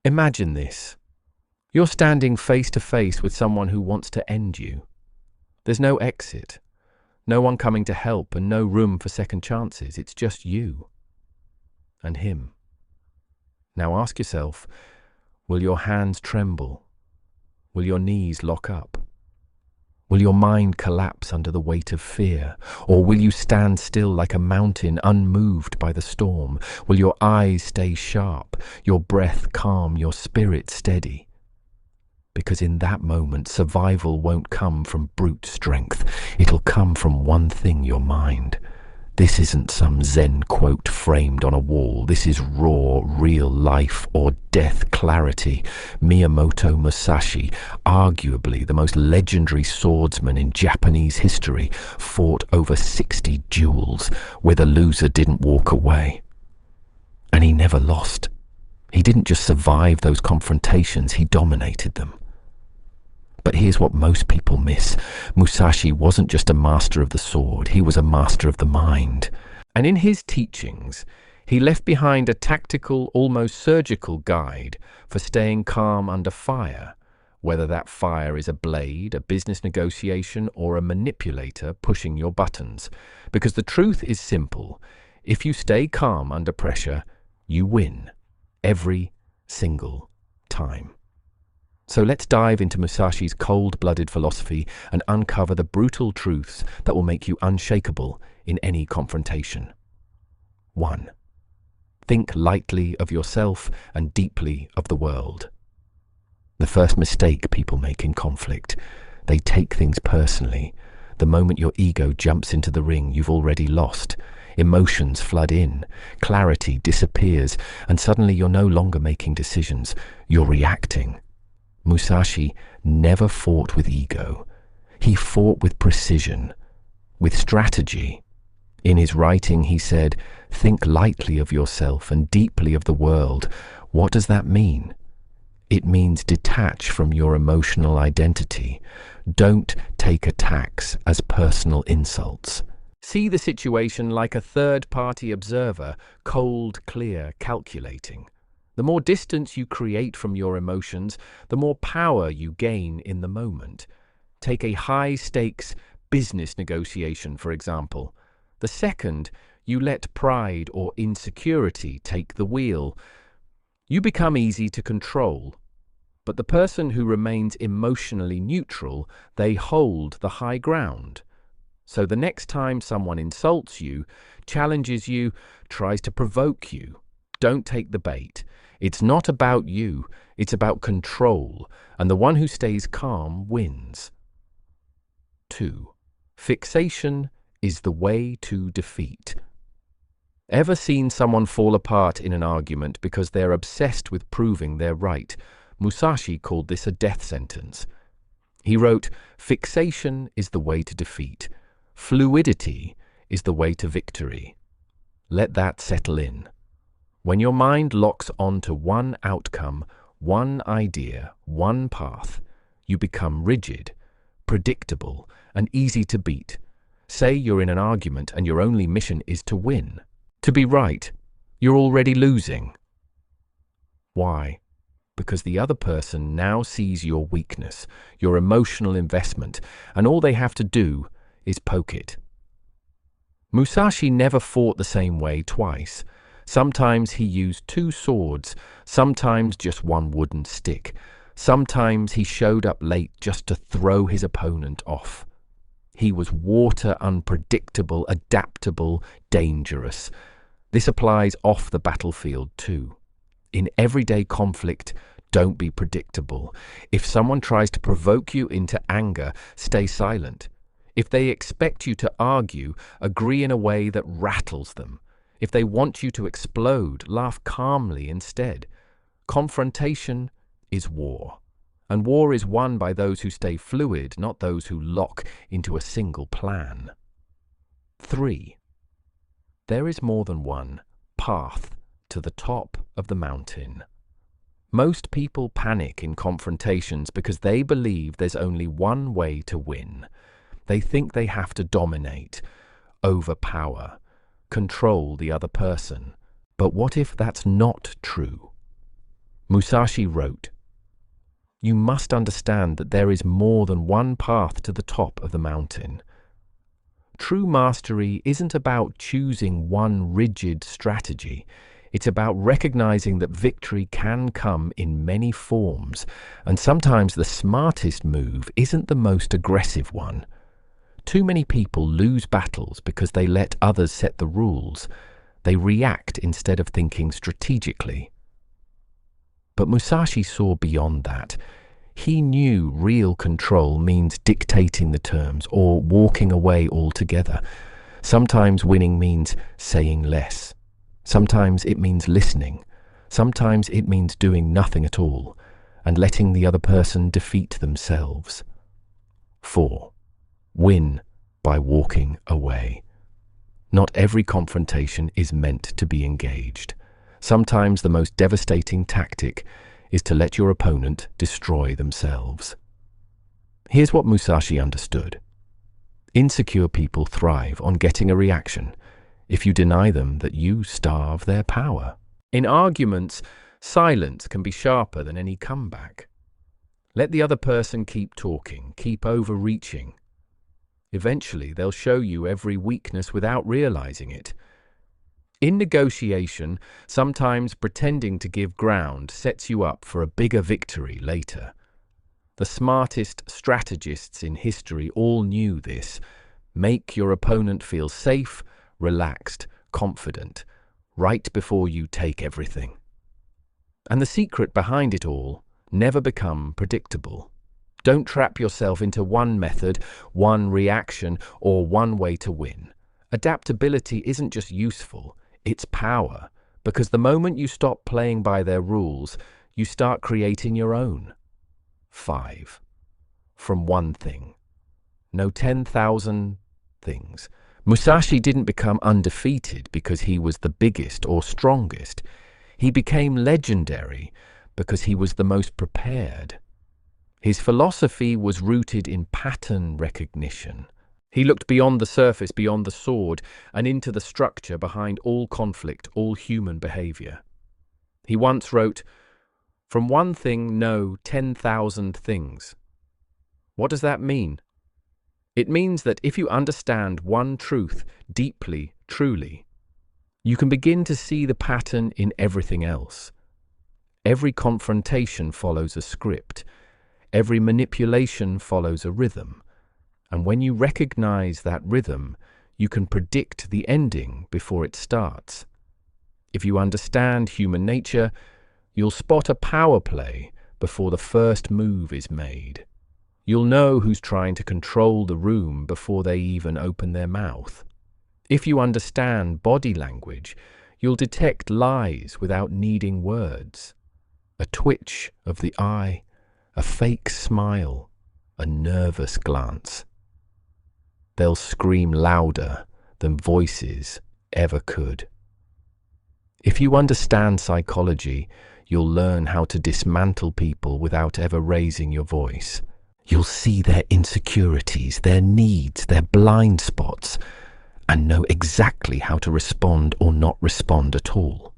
Imagine this. You're standing face to face with someone who wants to end you. There's no exit, no one coming to help, and no room for second chances. It's just you and him. Now ask yourself, will your hands tremble? Will your knees lock up? Will your mind collapse under the weight of fear? Or will you stand still like a mountain, unmoved by the storm? Will your eyes stay sharp, your breath calm, your spirit steady? Because in that moment, survival won't come from brute strength. It'll come from one thing, your mind. This isn't some Zen quote framed on a wall. This is raw, real life or death clarity. Miyamoto Musashi, arguably the most legendary swordsman in Japanese history, fought over 60 duels where the loser didn't walk away. And he never lost. He didn't just survive those confrontations, he dominated them. But here's what most people miss. Musashi wasn't just a master of the sword, he was a master of the mind. And in his teachings, he left behind a tactical, almost surgical guide for staying calm under fire, whether that fire is a blade, a business negotiation, or a manipulator pushing your buttons. Because the truth is simple. If you stay calm under pressure, you win. Every single time. So let's dive into Musashi's cold-blooded philosophy and uncover the brutal truths that will make you unshakable in any confrontation. 1. Think lightly of yourself and deeply of the world. The first mistake people make in conflict. They take things personally. The moment your ego jumps into the ring, you've already lost. Emotions flood in, clarity disappears, and suddenly you're no longer making decisions, you're reacting. Musashi never fought with ego. He fought with precision, with strategy. In his writing, he said, "Think lightly of yourself and deeply of the world." What does that mean? It means detach from your emotional identity. Don't take attacks as personal insults. See the situation like a third-party observer, cold, clear, calculating. The more distance you create from your emotions, the more power you gain in the moment. Take a high-stakes business negotiation, for example. The second you let pride or insecurity take the wheel, you become easy to control. But the person who remains emotionally neutral, they hold the high ground. So the next time someone insults you, challenges you, tries to provoke you, don't take the bait. It's not about you, it's about control, and the one who stays calm wins. 2. Fixation is the way to defeat. Ever seen someone fall apart in an argument because they're obsessed with proving they're right? Musashi called this a death sentence. He wrote, "Fixation is the way to defeat. Fluidity is the way to victory." Let that settle in. When your mind locks onto one outcome, one idea, one path, you become rigid, predictable, and easy to beat. Say you're in an argument and your only mission is to win. To be right, you're already losing. Why? Because the other person now sees your weakness, your emotional investment, and all they have to do is poke it. Musashi never fought the same way twice. Sometimes he used 2 swords, sometimes just one wooden stick. Sometimes he showed up late just to throw his opponent off. He was water unpredictable, adaptable, dangerous. This applies off the battlefield too. In everyday conflict, don't be predictable. If someone tries to provoke you into anger, stay silent. If they expect you to argue, agree in a way that rattles them. If they want you to explode, laugh calmly instead. Confrontation is war. And war is won by those who stay fluid, not those who lock into a single plan. 3. There is more than one path to the top of the mountain. Most people panic in confrontations because they believe there's only one way to win. They think they have to dominate, overpower, control the other person. But what if that's not true? Musashi wrote, "You must understand that there is more than one path to the top of the mountain. True mastery isn't about choosing one rigid strategy. It's about recognizing that victory can come in many forms, and sometimes the smartest move isn't the most aggressive one. Too many people lose battles because they let others set the rules. They react instead of thinking strategically." But Musashi saw beyond that. He knew real control means dictating the terms or walking away altogether. Sometimes winning means saying less. Sometimes it means listening. Sometimes it means doing nothing at all and letting the other person defeat themselves. 4. Win by walking away. Not every confrontation is meant to be engaged. Sometimes the most devastating tactic is to let your opponent destroy themselves. Here's what Musashi understood. Insecure people thrive on getting a reaction. If you deny them that, you starve their power. In arguments, silence can be sharper than any comeback. Let the other person keep talking, keep overreaching. Eventually, they'll show you every weakness without realizing it. In negotiation, sometimes pretending to give ground sets you up for a bigger victory later. The smartest strategists in history all knew this. Make your opponent feel safe, relaxed, confident, right before you take everything. And the secret behind it all: never become predictable. Don't trap yourself into one method, one reaction, or one way to win. Adaptability isn't just useful, it's power, because the moment you stop playing by their rules, you start creating your own. 5. From one thing. No 10,000 things. Musashi didn't become undefeated because he was the biggest or strongest. He became legendary because he was the most prepared. His philosophy was rooted in pattern recognition. He looked beyond the surface, beyond the sword, and into the structure behind all conflict, all human behavior. He once wrote, "From one thing know 10,000 things." What does that mean? It means that if you understand one truth deeply, truly, you can begin to see the pattern in everything else. Every confrontation follows a script. Every manipulation follows a rhythm. And when you recognize that rhythm, you can predict the ending before it starts. If you understand human nature, you'll spot a power play before the first move is made. You'll know who's trying to control the room before they even open their mouth. If you understand body language, you'll detect lies without needing words. A twitch of the eye, a fake smile, a nervous glance. They'll scream louder than voices ever could. If you understand psychology, you'll learn how to dismantle people without ever raising your voice. You'll see their insecurities, their needs, their blind spots, and know exactly how to respond or not respond at all.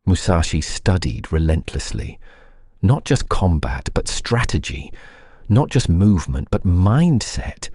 Musashi studied relentlessly, not just combat, but strategy, not just movement, but mindset.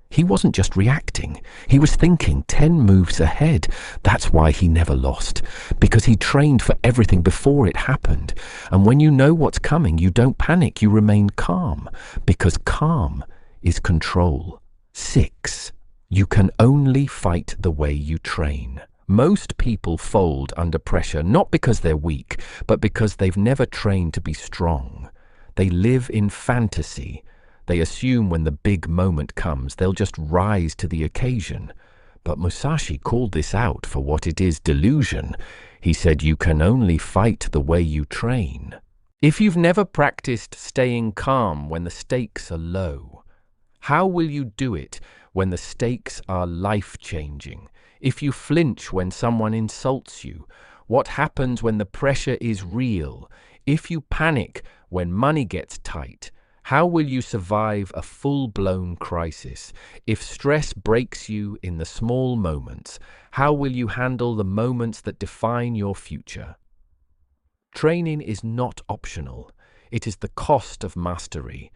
He wasn't just reacting, he was thinking 10 moves ahead. That's why he never lost, because he trained for everything before it happened. And when you know what's coming, you don't panic, you remain calm, because calm is control. 6. You can only fight the way you train. Most people fold under pressure, not because they're weak, but because they've never trained to be strong. They live in fantasy. They assume when the big moment comes, they'll just rise to the occasion. But Musashi called this out for what it is: delusion. He said, you can only fight the way you train. If you've never practiced staying calm when the stakes are low, how will you do it when the stakes are life-changing? If you flinch when someone insults you, what happens when the pressure is real? If you panic when money gets tight, how will you survive a full-blown crisis? If stress breaks you in the small moments, how will you handle the moments that define your future? Training is not optional. It is the cost of mastery.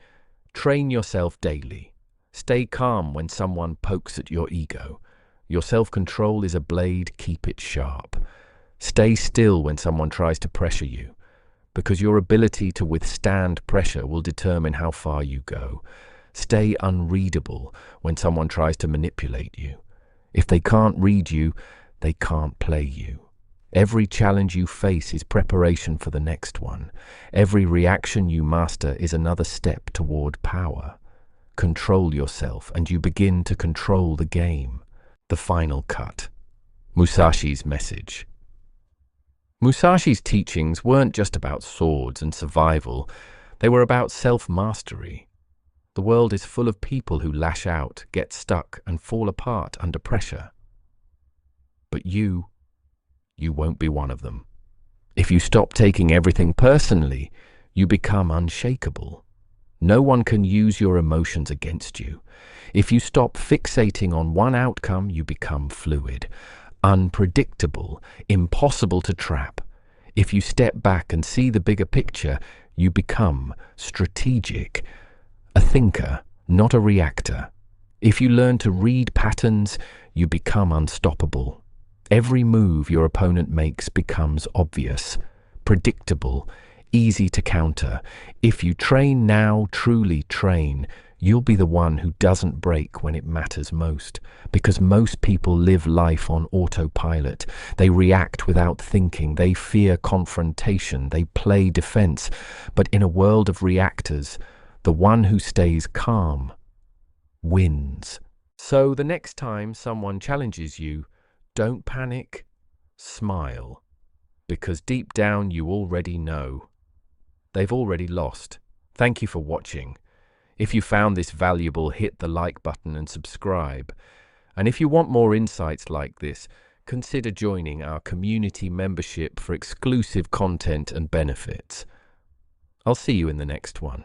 Train yourself daily. Stay calm when someone pokes at your ego. Your self-control is a blade, keep it sharp. Stay still when someone tries to pressure you, because your ability to withstand pressure will determine how far you go. Stay unreadable when someone tries to manipulate you. If they can't read you, they can't play you. Every challenge you face is preparation for the next one. Every reaction you master is another step toward power. Control yourself, and you begin to control the game. The final cut. Musashi's message. Musashi's teachings weren't just about swords and survival. They were about self-mastery. The world is full of people who lash out, get stuck, and fall apart under pressure. But you won't be one of them. If you stop taking everything personally, you become unshakable. No one can use your emotions against you. If you stop fixating on one outcome, you become fluid, unpredictable, impossible to trap. If you step back and see the bigger picture, you become strategic, a thinker, not a reactor. If you learn to read patterns, you become unstoppable. Every move your opponent makes becomes obvious, predictable, easy to counter. If you train now, truly train, you'll be the one who doesn't break when it matters most, because most people live life on autopilot. They react without thinking, they fear confrontation, they play defense. But in a world of reactors, the one who stays calm wins. So the next time someone challenges you, don't panic, smile, because deep down you already know. They've already lost. Thank you for watching. If you found this valuable, hit the like button and subscribe. And if you want more insights like this, consider joining our community membership for exclusive content and benefits. I'll see you in the next one.